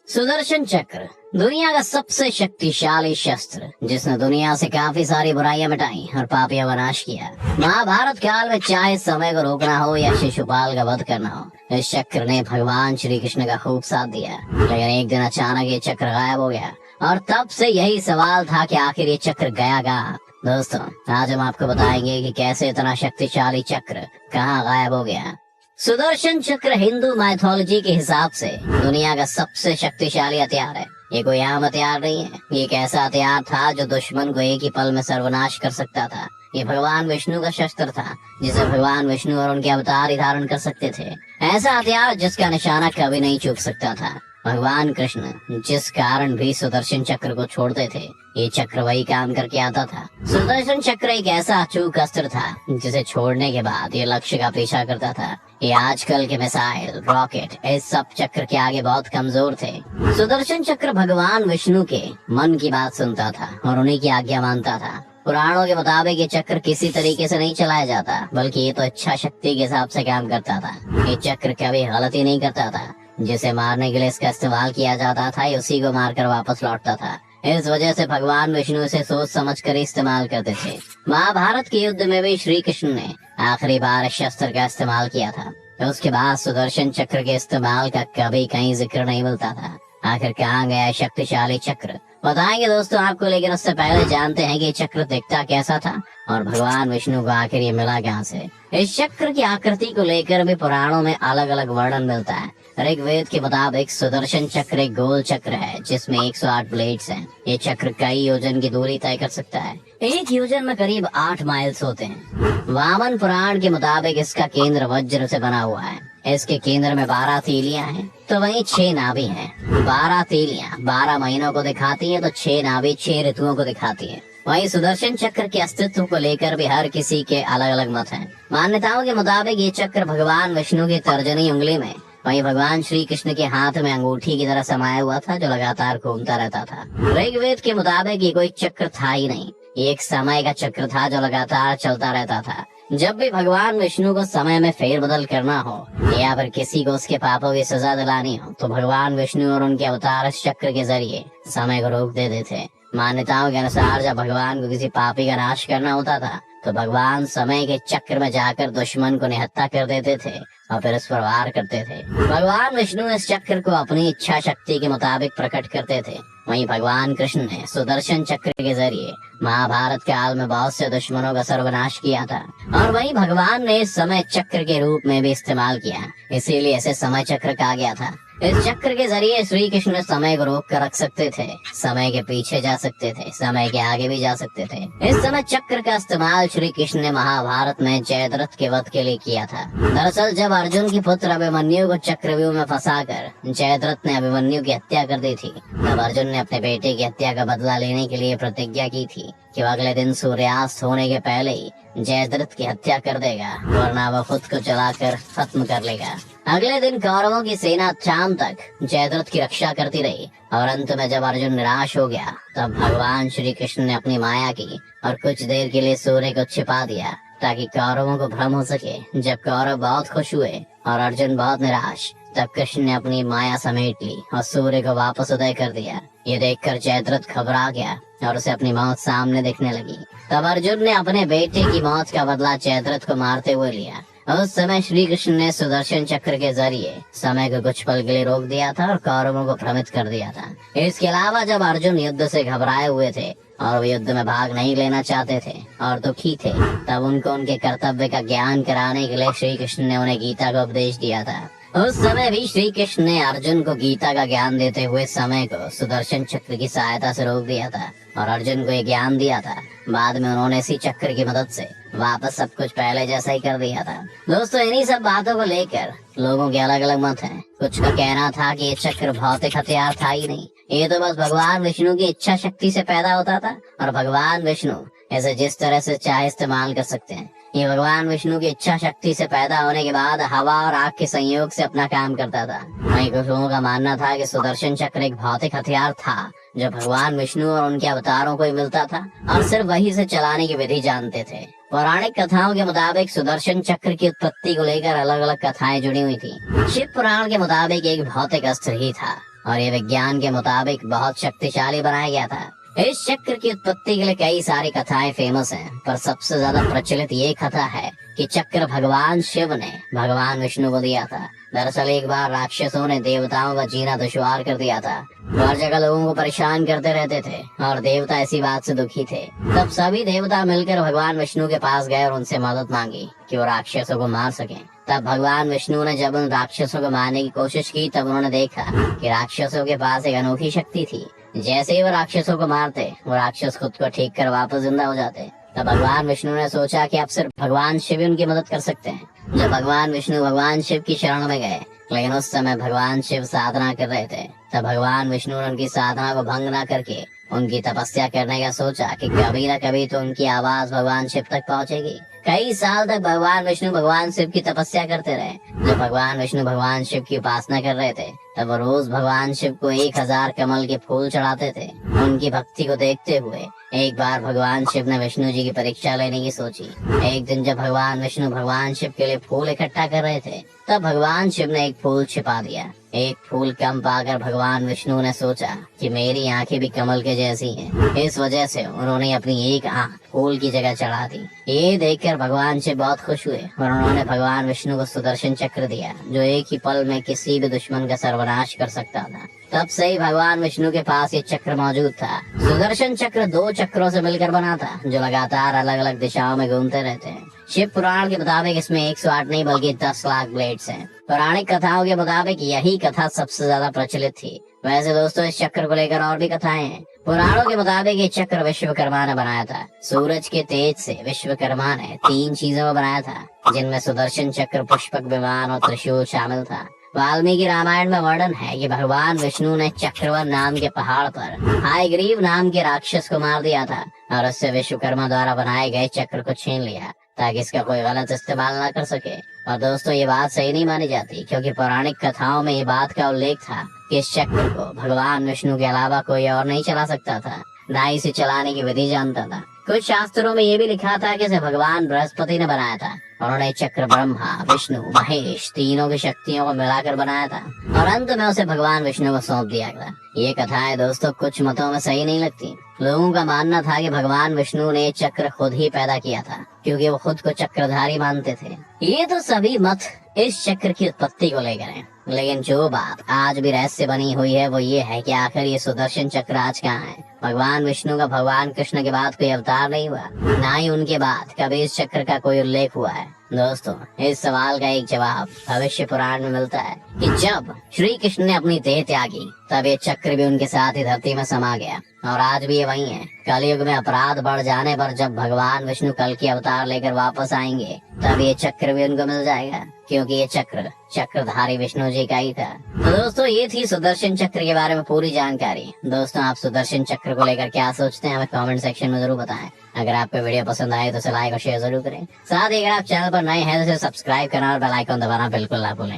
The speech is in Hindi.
सुदर्शन चक्र दुनिया का सबसे शक्तिशाली शस्त्र, जिसने दुनिया से काफी सारी बुराइयां मिटाई और पापियों का नाश किया। महाभारत काल में चाहे समय को रोकना हो या शिशुपाल का वध करना हो, इस चक्र ने भगवान श्री कृष्ण का खूब साथ दिया। लेकिन एक दिन अचानक ये चक्र गायब हो गया और तब से यही सवाल था कि आखिर ये चक्र गया कहाँ। दोस्तों, आज हम आपको बताएंगे कि कैसे इतना शक्तिशाली चक्र कहाँ गायब हो गया। सुदर्शन चक्र हिंदू माइथोलॉजी के हिसाब से दुनिया का सबसे शक्तिशाली हथियार है। ये कोई आम हथियार नहीं है, ये एक ऐसा हथियार था जो दुश्मन को एक ही पल में सर्वनाश कर सकता था। ये भगवान विष्णु का शस्त्र था, जिसे भगवान विष्णु और उनके अवतार ही धारण कर सकते थे। ऐसा हथियार जिसका निशाना कभी नहीं चूक सकता था। भगवान कृष्ण जिस कारण भी सुदर्शन चक्र को छोड़ते थे, ये चक्र वही काम करके आता था। सुदर्शन चक्र एक ऐसा अचूक अस्त्र था जिसे छोड़ने के बाद ये लक्ष्य का पीछा करता था। ये आजकल के मिसाइल, रॉकेट, इस सब चक्र के आगे बहुत कमजोर थे। सुदर्शन चक्र भगवान विष्णु के मन की बात सुनता था और उन्हीं की आज्ञा मानता था। पुराणों के मुताबिक ये चक्र किसी तरीके से नहीं चलाया जाता, बल्कि ये तो इच्छा शक्ति के हिसाब से काम करता था। ये चक्र कभी गलती नहीं करता था। जिसे मारने के लिए इसका इस्तेमाल किया जाता था, उसी को मारकर वापस लौटता था। इस वजह से भगवान विष्णु इसे सोच समझ कर इस्तेमाल करते थे। महाभारत के युद्ध में भी श्री कृष्ण ने आखिरी बार इस शस्त्र का इस्तेमाल किया था। उसके बाद सुदर्शन चक्र के इस्तेमाल का कभी कहीं जिक्र नहीं मिलता था। आखिर कहाँ गया शक्तिशाली चक्र, बताएंगे दोस्तों आपको। लेकिन उससे पहले जानते हैं कि ये चक्र दिखता कैसा था और भगवान विष्णु को आखिर ये मिला कहाँ से। इस चक्र की आकृति को लेकर भी पुराणों में अलग अलग वर्णन मिलता है। ऋग्वेद के मुताबिक सुदर्शन चक्र एक गोल चक्र है जिसमें 108 ब्लेड्स हैं। ये चक्र कई योजन की दूरी तय कर सकता है। एक योजन में करीब 8 माइल्स होते हैं। वामन पुराण के मुताबिक इसका केंद्र वज्र से बना हुआ है। इसके केंद्र में 12 तीलियां हैं, तो वहीं 6 नाभि हैं। 12 तीलियां 12 महीनों को दिखाती हैं, तो 6 नाभि 6 ऋतुओं को दिखाती हैं। वहीं सुदर्शन चक्र के अस्तित्व को लेकर भी हर किसी के अलग अलग मत हैं। मान्यताओं के मुताबिक ये चक्र भगवान विष्णु की तर्जनी उंगली में, वहीं भगवान श्री कृष्ण के हाथ में अंगूठी की तरह समाया हुआ था, जो लगातार घूमता रहता था। ऋग्वेद के मुताबिक ये कोई चक्र था ही नहीं, ये एक समय का चक्र था जो लगातार चलता रहता था। जब भी भगवान विष्णु को समय में फेरबदल करना हो या फिर किसी को उसके पापों की सजा दिलानी हो, तो भगवान विष्णु और उनके अवतार इस चक्र के जरिए समय को रोक देते थे। मान्यताओं के अनुसार जब भगवान को किसी पापी का नाश करना होता था, तो भगवान समय के चक्र में जाकर दुश्मन को निहत्था कर देते थे और फिर उस पर वार करते थे। भगवान विष्णु इस चक्र को अपनी इच्छा शक्ति के मुताबिक प्रकट करते थे। वहीं भगवान कृष्ण ने सुदर्शन चक्र के जरिए महाभारत काल में बहुत से दुश्मनों का सर्वनाश किया था। और वहीं भगवान ने इस समय चक्र के रूप में भी इस्तेमाल किया, इसीलिए इसे समय चक्र कहा गया था। इस चक्र के जरिए श्री कृष्ण समय को रोक कर रख सकते थे, समय के पीछे जा सकते थे, समय के आगे भी जा सकते थे। इस समय चक्र का इस्तेमाल श्री कृष्ण ने महाभारत में जयद्रथ के वध के लिए किया था। दरअसल जब अर्जुन की पुत्र अभिमन्यु को चक्रव्यूह में फंसाकर जयद्रथ ने अभिमन्यु की हत्या कर दी थी, तब अर्जुन ने अपने बेटे की हत्या का बदला लेने के लिए प्रतिज्ञा की थी कि वो अगले दिन सूर्यास्त होने के पहले ही जयद्रथ की हत्या कर देगा, वरना वह खुद को जलाकर खत्म कर लेगा। अगले दिन कौरवों की सेना शाम तक जयद्रथ की रक्षा करती रही और अंत में जब अर्जुन निराश हो गया, तब भगवान श्री कृष्ण ने अपनी माया की और कुछ देर के लिए सूर्य को छिपा दिया, ताकि कौरवों को भ्रम हो सके। जब कौरव बहुत खुश हुए और अर्जुन बहुत निराश, तब कृष्ण ने अपनी माया समेट ली और सूर्य को वापस उदय कर दिया। ये देखकर जयद्रथ घबरा गया और उसे अपनी मौत सामने दिखने लगी। तब अर्जुन ने अपने बेटे की मौत का बदला जयद्रथ को मारते हुए लिया। उस समय श्री कृष्ण ने सुदर्शन चक्र के जरिए समय को कुछ पल के लिए रोक दिया था और कौरवों को भ्रमित कर दिया था। इसके अलावा जब अर्जुन युद्ध से घबराए हुए थे और वे युद्ध में भाग नहीं लेना चाहते थे और दुखी थे, तब उनको उनके कर्तव्य का ज्ञान कराने के लिए श्री कृष्ण ने उन्हें गीता का उपदेश दिया था। उस समय भी श्री कृष्ण ने अर्जुन को गीता का ज्ञान देते हुए समय को सुदर्शन चक्र की सहायता से रोक दिया था और अर्जुन को ये ज्ञान दिया था। बाद में उन्होंने इसी चक्र की मदद से वापस सब कुछ पहले जैसा ही कर दिया था। दोस्तों, इन्हीं सब बातों को लेकर लोगों के अलग अलग मत हैं। कुछ का कहना था कि ये चक्र भौतिक हथियार था ही नहीं, ये तो बस भगवान विष्णु की इच्छा शक्ति से पैदा होता था और भगवान विष्णु इसे जिस तरह से चाहे इस्तेमाल कर सकते हैं। ये भगवान विष्णु की इच्छा शक्ति से पैदा होने के बाद हवा और आग के संयोग से अपना काम करता था। वहीं कुछ लोगों का मानना था कि सुदर्शन चक्र एक भौतिक हथियार था जो भगवान विष्णु और उनके अवतारों को ही मिलता था और सिर्फ वही से चलाने की विधि जानते थे। पौराणिक कथाओं के मुताबिक सुदर्शन चक्र की उत्पत्ति को लेकर अलग अलग कथाएं जुड़ी हुई थी। शिव पुराण के मुताबिक एक भौतिक अस्त्र ही था और ये विज्ञान के मुताबिक बहुत शक्तिशाली बनाया गया था। इस चक्र की उत्पत्ति के लिए कई सारी कथाएं फेमस हैं, पर सबसे ज्यादा प्रचलित ये कथा है कि चक्र भगवान शिव ने भगवान विष्णु को दिया था। दरअसल एक बार राक्षसों ने देवताओं का जीना दुश्वार कर दिया था। हर जगह लोगों को परेशान करते रहते थे और देवता इसी बात से दुखी थे। तब सभी देवता मिलकर भगवान विष्णु के पास गए और उनसे मदद मांगी कि वो राक्षसों को मार सकें। तब भगवान विष्णु ने जब उन राक्षसों को मारने की कोशिश की, तब उन्होंने देखा कि राक्षसों के पास एक अनोखी शक्ति थी। जैसे ही वो राक्षसों को मारते, वो राक्षस खुद को ठीक कर वापस जिंदा हो जाते। तब भगवान विष्णु ने सोचा कि अब सिर्फ भगवान शिव ही उनकी मदद कर सकते हैं। जब भगवान विष्णु भगवान शिव की शरण में गए, लेकिन उस समय भगवान शिव साधना कर रहे थे, तब भगवान विष्णु ने उनकी साधना को भंग न करके उनकी तपस्या करने का सोचा कि कभी न कभी तो उनकी आवाज भगवान शिव तक पहुंचेगी। कई साल तक भगवान विष्णु भगवान शिव की तपस्या करते रहे। जब भगवान विष्णु भगवान शिव की उपासना कर रहे थे, तब वो रोज भगवान शिव को 1000 कमल के फूल चढ़ाते थे। उनकी भक्ति को देखते हुए एक बार भगवान शिव ने विष्णु जी की परीक्षा लेने की सोची। एक दिन जब भगवान विष्णु भगवान शिव के लिए फूल इकट्ठा कर रहे थे, तब भगवान शिव ने एक फूल छिपा दिया। एक फूल कम पाकर भगवान विष्णु ने सोचा कि मेरी आंखें भी कमल के जैसी हैं। इस वजह से उन्होंने अपनी एक आंख फूल की जगह चढ़ा दी। ये देखकर भगवान शिव बहुत खुश हुए और उन्होंने भगवान विष्णु को सुदर्शन चक्र दिया, जो एक ही पल में किसी भी दुश्मन का सर्वनाश कर सकता था। तब से ही भगवान विष्णु के पास ये चक्र मौजूद था। सुदर्शन चक्र 2 चक्रों से मिलकर बना था, जो लगातार अलग अलग दिशाओं में घूमते रहते हैं। शिव पुराण के मुताबिक इसमें 108 नहीं बल्कि 10 लाख ब्लेड्स हैं। पौराणिक कथाओं के मुताबिक यही कथा सबसे ज्यादा प्रचलित थी। वैसे दोस्तों, इस चक्र को लेकर और भी कथाएं हैं। पुराणों के मुताबिक ये चक्र विश्वकर्मा ने बनाया था। सूरज के तेज से विश्वकर्मा ने 3 चीजों को बनाया था, जिनमें सुदर्शन चक्र, पुष्पक विमान और त्रिशूल शामिल था। वाल्मीकि रामायण में वर्णन है कि भगवान विष्णु ने चक्रवन नाम के पहाड़ पर हायग्रीव नाम के राक्षस को मार दिया था और उससे विश्वकर्मा द्वारा बनाए गए चक्र को छीन लिया, ताकि इसका कोई गलत इस्तेमाल न कर सके। और दोस्तों, ये बात सही नहीं मानी जाती, क्योंकि पौराणिक कथाओं में ये बात का उल्लेख था कि इस चक्र को भगवान विष्णु के अलावा कोई और नहीं चला सकता था, ना ही इसे चलाने की विधि जानता था। कुछ शास्त्रों में ये भी लिखा था कि इसे भगवान बृहस्पति ने बनाया था। उन्होंने चक्र ब्रह्मा, विष्णु, महेश तीनों की शक्तियों को मिलाकर बनाया था और अंत में उसे भगवान विष्णु को सौंप दिया गया। ये कथाएं दोस्तों कुछ मतों में सही नहीं लगती। लोगों का मानना था कि भगवान विष्णु ने चक्र खुद ही पैदा किया था, क्योंकि वो खुद को चक्रधारी मानते थे। ये तो सभी मत इस चक्र की उत्पत्ति को लेकर हैं, लेकिन जो बात आज भी रहस्य बनी हुई है वो ये है कि आखिर ये सुदर्शन चक्र आज कहाँ है। भगवान विष्णु का भगवान कृष्ण के बाद कोई अवतार नहीं हुआ, ना ही उनके बाद कभी इस चक्र का कोई उल्लेख हुआ है। दोस्तों, इस सवाल का एक जवाब भविष्य पुराण में मिलता है कि जब श्री कृष्ण ने अपनी देह त्यागी, तब ये चक्र भी उनके साथ ही धरती में समा गया और आज भी ये वही है। कलयुग में अपराध बढ़ जाने पर जब भगवान विष्णु कल की अवतार लेकर वापस आएंगे, तब ये चक्र भी उनको मिल जाएगा, क्योंकि ये चक्र चक्रधारी विष्णु जी का ही था। तो दोस्तों, ये थी सुदर्शन चक्र के बारे में पूरी जानकारी। दोस्तों, आप सुदर्शन चक्र को लेकर क्या सोचते हैं, हमें कमेंट सेक्शन में जरूर बताएं। अगर आपको वीडियो पसंद आए तो इसे लाइक और शेयर जरूर करें। साथ ही अगर आप चैनल पर नए हैं तो इसे सब्सक्राइब करना और बेल आइकन दबाना बिल्कुल ना भूलें।